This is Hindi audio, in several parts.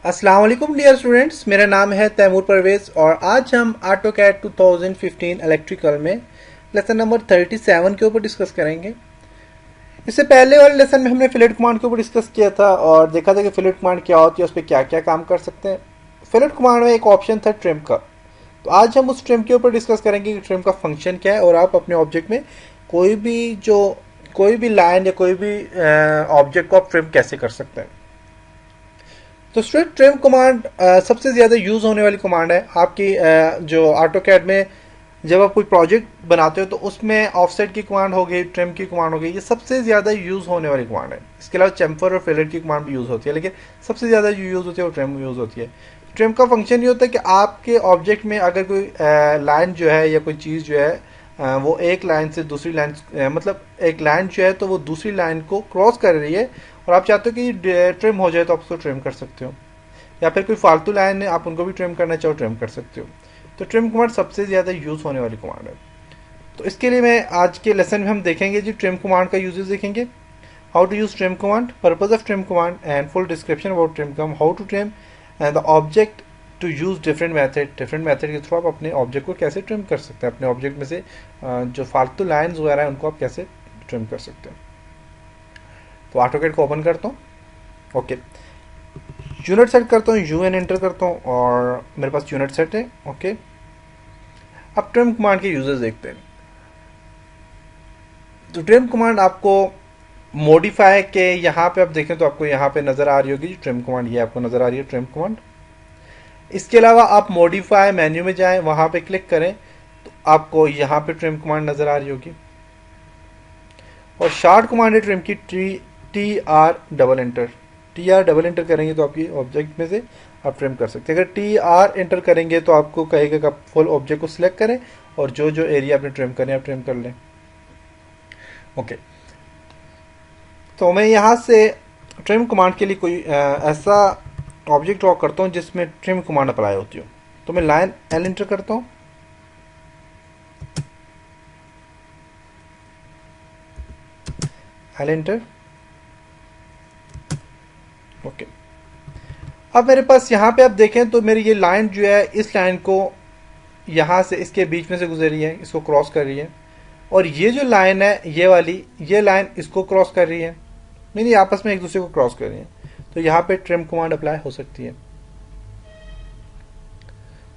अस्सलाम वालेकुम डियर स्टूडेंट्स, मेरा नाम है तैमूर परवेज़ और आज हम ऑटोकैड 2015 इलेक्ट्रिकल में लेसन नंबर 37 के ऊपर डिस्कस करेंगे। इससे पहले वाले लेसन में हमने फिलेट कमांड के ऊपर डिस्कस किया था और देखा था कि फिलेट कमांड क्या होती है, उस पर क्या क्या काम कर सकते हैं। फिलेट कमांड में एक ऑप्शन था ट्रिम का, तो आज हम उस ट्रिम के ऊपर डिस्कस करेंगे कि ट्रिम का फंक्शन क्या है और आप अपने ऑब्जेक्ट में कोई भी जो कोई भी लाइन या कोई भी ऑब्जेक्ट को आप ट्रिम कैसे कर सकते हैं। तो स्ट्रेट ट्रिम कमांड सबसे ज़्यादा यूज़ होने वाली कमांड है आपकी जो ऑटो कैड में। जब आप कोई प्रोजेक्ट बनाते हो तो उसमें ऑफसेट की कमांड हो गई, ट्रिम की कमांड हो गई, ये सबसे ज़्यादा यूज़ होने वाली कमांड है। इसके अलावा चैम्फर और फिलेट की कमांड भी यूज़ होती है, लेकिन सबसे ज़्यादा जो यूज़ होती है वो ट्रिम यूज़ होती है। ट्रिम का फंक्शन ये होता है कि आपके ऑब्जेक्ट में अगर कोई लाइन जो है या कोई चीज़ जो है वो एक लाइन से दूसरी लाइन मतलब एक लाइन जो है तो वो दूसरी लाइन को क्रॉस कर रही है और आप चाहते हो कि ट्रिम हो जाए, तो आप उसको ट्रिम कर सकते हो। या फिर कोई फालतू लाइन है, आप उनको भी ट्रिम करना चाहो ट्रिम कर सकते हो। तो ट्रिम कमांड सबसे ज़्यादा यूज़ होने वाली कमांड है। तो इसके लिए मैं आज के लेसन में हम देखेंगे जी ट्रिम कमांड का यूजेस देखेंगे। How to use trim command, purpose of trim command and full description about trim command, how to trim and the object to use different method के थ्रू आप अपने ऑब्जेक्ट को कैसे ट्रिम कर सकते हैं। अपने ऑब्जेक्ट में से जो फालतू लाइन्स वगैरह है उनको आप कैसे ट्रिम कर सकते हैं। तो ऑटोकैड को ओपन करता हूँ। ओके, यूनिट सेट करता हूँ, यू एन एंटर करता हूँ और मेरे पास यूनिट सेट है। ओके, अब ट्रिम कमांड के यूजर्स देखते हैं। तो ट्रिम कमांड आपको मॉडिफाई के यहाँ पे आप देखें तो आपको यहाँ पे नज़र आ रही होगी ट्रिम कमांड, ये आपको नज़र आ रही है ट्रिम कमांड। इसके अलावा आप मॉडिफाई मेन्यू में जाएं, वहाँ पे क्लिक करें तो आपको यहाँ पे ट्रिम कमांड नज़र आ रही होगी। और शार्ट कमांड है ट्रिम की T R double enter. T R double enter करेंगे तो आपकी ऑब्जेक्ट में से आप ट्रिम कर सकते हैं। अगर टी आर एंटर करेंगे तो आपको कहेगा कि आप फुल ऑब्जेक्ट को सिलेक्ट करें और जो जो एरिया आपने ट्रिम करने आप ट्रिम कर लें। ओके, तो मैं यहाँ से ट्रिम कमांड के लिए कोई ऐसा ऑब्जेक्ट ड्रॉ करता हूँ जिसमें ट्रिम कमांड अप्लाई होती हो। तो मैं लाइन एल एंटर करता हूँ। L enter. ओके, अब मेरे पास यहाँ पे आप देखें तो मेरी ये लाइन जो है, इस लाइन को यहाँ से इसके बीच में से गुजर रही है, इसको क्रॉस कर रही है। और ये जो लाइन है, ये वाली, ये लाइन इसको क्रॉस कर रही है, नहीं आपस में एक दूसरे को क्रॉस कर रही है। तो यहाँ पे ट्रिम कमांड अप्लाई हो सकती है।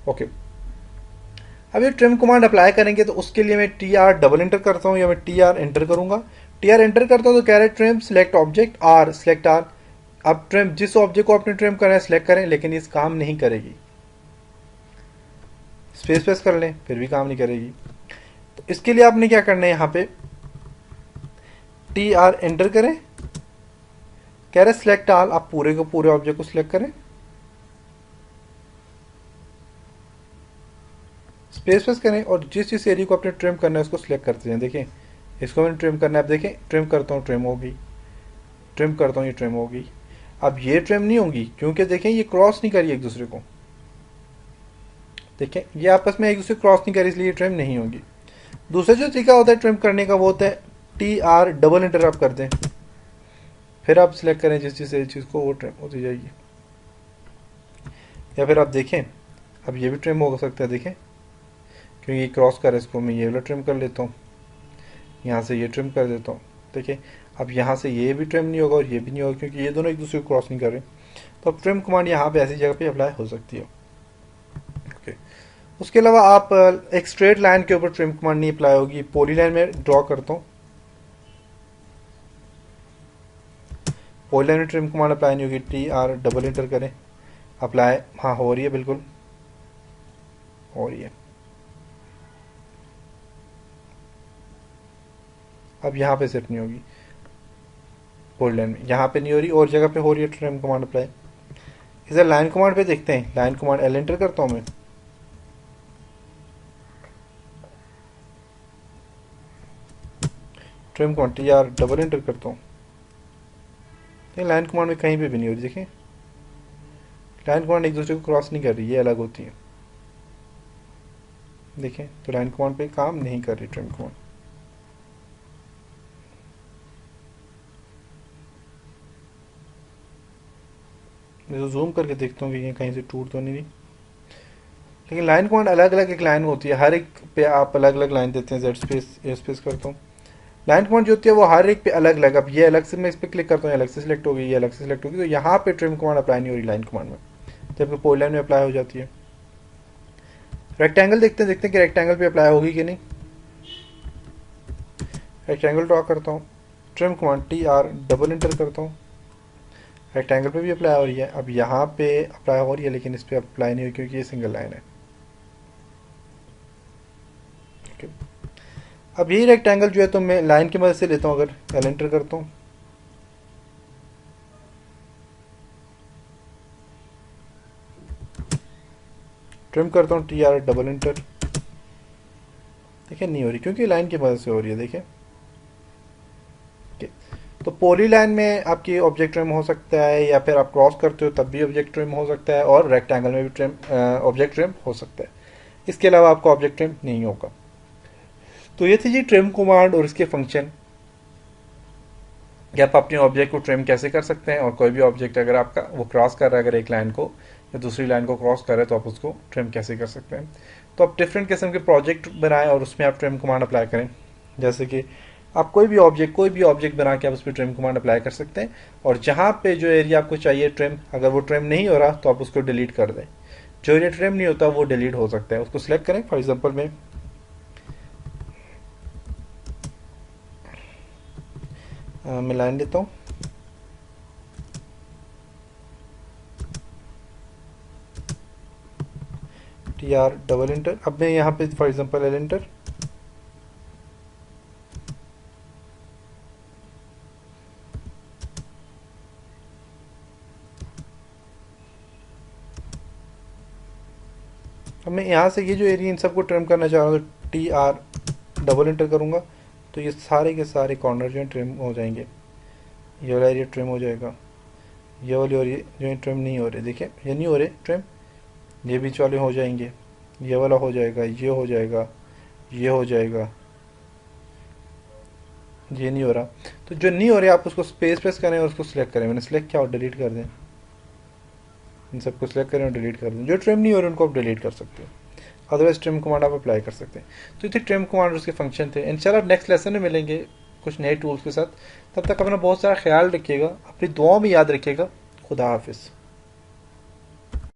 ओके, अब ये ट्रिम कमांड अप्लाई करेंगे तो उसके लिए मैं टी आर डबल एंटर करता हूँ या मैं टी आर एंटर करूंगा। टी आर एंटर करता हूँ तो कह रहे हैं trim select object or select R. अब ट्रिम जिस ऑब्जेक्ट को आपने ट्रिम करना है सिलेक्ट करें, लेकिन इस काम नहीं करेगी। स्पेस प्रेस कर लें फिर भी काम नहीं करेगी। तो इसके लिए आपने क्या करना है, यहाँ पे टी आर एंटर करें, कह रहे सिलेक्ट ऑल, आप पूरे को पूरे ऑब्जेक्ट को सिलेक्ट करें, स्पेस प्रेस करें और जिस जिस एरिया को आपने ट्रिम करना है उसको सिलेक्ट करते जाएं। देखें, इसको मैंने ट्रिम करना है, आप देखें ट्रिम करता हूँ ट्रिम हो गई, ट्रिम करता हूँ ये ट्रिम हो गई। अब ये ट्रिम नहीं होगी क्योंकि देखें ये क्रॉस नहीं करी एक दूसरे को। देखें ये आपस में एक दूसरे क्रॉस नहीं करी, इसलिए ये ट्रिम नहीं होगी। दूसरा जो तरीका होता है ट्रिम करने का वो होता है टी आर डबल एंटर आप कर दें, फिर आप सिलेक्ट करें जिस जिस चीज़ को, वो ट्रिम होती जाएगी। या फिर आप देखें अब ये भी ट्रिम हो सकता है, देखें क्योंकि ये क्रॉस कर इसको मैं ये वाला ट्रिम कर लेता हूँ, यहाँ से ये ट्रिम कर देता हूँ। देखिए अब यहाँ से ये भी ट्रिम नहीं होगा और ये भी नहीं होगा क्योंकि ये दोनों एक दूसरे को क्रॉस नहीं कर रहे। तो अब ट्रिम कमांड यहाँ पे ऐसी जगह पे अप्लाई हो सकती है। ओके, उसके अलावा आप एक स्ट्रेट लाइन के ऊपर ट्रिम कमांड नहीं अप्लाई होगी। पॉली लाइन में ड्रॉ करता हूँ, पॉली लाइन में ट्रिम कमांड अप्लाई नहीं होगी। टी आर डबल एंटर करें, अप्लाई, हाँ हो रही है, बिल्कुल हो रही है। अब यहाँ पे सिर्फ नहीं होगी पॉली लाइन में, यहाँ पे नहीं हो रही और जगह पे हो रही है ट्रिम कमांड अप्लाई। इधर लाइन कमांड पे देखते हैं, लाइन कमांड एल एंटर करता हूँ मैं, trim command T R double enter करता हूँ। ये लाइन कमांड में कहीं पे भी नहीं हो रही। देखिए लाइन कमांड एक दूसरे को क्रॉस नहीं कर रही, ये अलग होती है। देखें तो लाइन कमांड पे काम नहीं कर रही ट्रिम कमांड। मैं जूम करके देखता हूँ कि ये कहीं से टूट तो नहीं रही। लेकिन लाइन कमांड अलग अलग एक लाइन होती है, हर एक पे आप अलग अलग लाइन देते हैं। जेड स्पेस ए स्पेस करता हूँ। लाइन कमांड जो होती है वो हर एक पे अलग अलग, अब ये अलग से मैं इस पर क्लिक करता हूँ, अलग से सिलेक्ट होगी, ये अलग से सिलेक्ट होगी, तो यहाँ पे ट्रिम कमांड अप्लाई नहीं हो रही लाइन कमांड में, जबकि पॉली लाइन में अप्लाई हो जाती है। रेक्टेंगल देखते हैं कि रेक्टेंगल पे अप्लाई होगी कि नहीं। रेक्टेंगल ड्रॉ करता हूँ, trim command TR double inter करता हूँ, रेक्टेंगल पे भी अप्लाई हो रही है। अब यहाँ पे अप्लाई हो रही है लेकिन इस पर अप्लाई नहीं हुई क्योंकि ये सिंगल लाइन है। अब यही रेक्टेंगल जो है तो मैं लाइन की मदद से लेता हूँ, अगर एल एंटर करता हूँ, ट्रिम करता हूँ TR डबल इंटर, देखिए नहीं हो रही क्योंकि लाइन की मदद से हो रही है। देखिए तो पॉली लाइन में आपकी ऑब्जेक्ट ट्रिम हो सकता है, या फिर आप क्रॉस करते हो तब भी ऑब्जेक्ट ट्रिम हो सकता है, और रेक्टेंगल में भी ट्रिम ऑब्जेक्ट ट्रिम हो सकता है। इसके अलावा आपका ऑब्जेक्ट ट्रिम नहीं होगा। तो ये थी जी ट्रिम कमांड और इसके फंक्शन, कि आप अपने ऑब्जेक्ट को ट्रिम कैसे कर सकते हैं, और कोई भी ऑब्जेक्ट अगर आपका वो क्रॉस कर रहा है, अगर एक लाइन को या दूसरी लाइन को क्रॉस कर रहे हैं, तो आप उसको ट्रिम कैसे कर सकते हैं। तो आप डिफरेंट किस्म के प्रोजेक्ट बनाएं और उसमें आप ट्रिम कमांड अप्लाई करें। जैसे कि आप कोई भी ऑब्जेक्ट बना के आप उस पर ट्रिम कमांड अप्लाई कर सकते हैं, और जहाँ पे जो एरिया आपको चाहिए ट्रिम, अगर वो ट्रिम नहीं हो रहा तो आप उसको डिलीट कर दें। जो एरिया ट्रिम नहीं होता वो डिलीट हो सकता है, उसको सिलेक्ट करें। फॉर एग्जाम्पल मैं लाइन लेता हूँ, TR डबल इंटर, अब मैं यहाँ पे फॉर एग्जाम्पल एल इंटर, अब मैं यहाँ से ये जो एरिया इन सबको ट्रिम करना चाह रहा हूँ तो TR डबल इंटर करूँगा, तो ये सारे के सारे कॉर्नर जो हैं ट्रिम हो जाएंगे। ये वाला एरिया ट्रिम हो जाएगा, ये वाले एरिया जो है ट्रिम नहीं हो रहे, देखिए ये नहीं हो रहे ट्रिम, ये बीच वाले हो जाएंगे, ये वाला हो जाएगा, ये हो जाएगा, ये हो जाएगा, ये नहीं हो रहा। तो जो नहीं हो रहे आप उसको स्पेस प्रेस करें और उसको सिलेक्ट करें। मैंने सिलेक्ट किया और डिलीट कर दें, इन सबको सिलेक्ट करें और डिलीट कर दें। जो ट्रिम नहीं हो रहे उनको आप डिलीट कर सकते हैं, अदरवाइज ट्रिम कमांड आप अप्लाई कर सकते हैं। तो ये ट्रिम कमांड उसके फंक्शन थे। इंशाल्लाह नेक्स्ट लेसन में मिलेंगे कुछ नए टूल्स के साथ। तब तक अपना बहुत सारा ख्याल रखिएगा, अपनी दुआओं में याद रखिएगा। खुदा हाफिज़।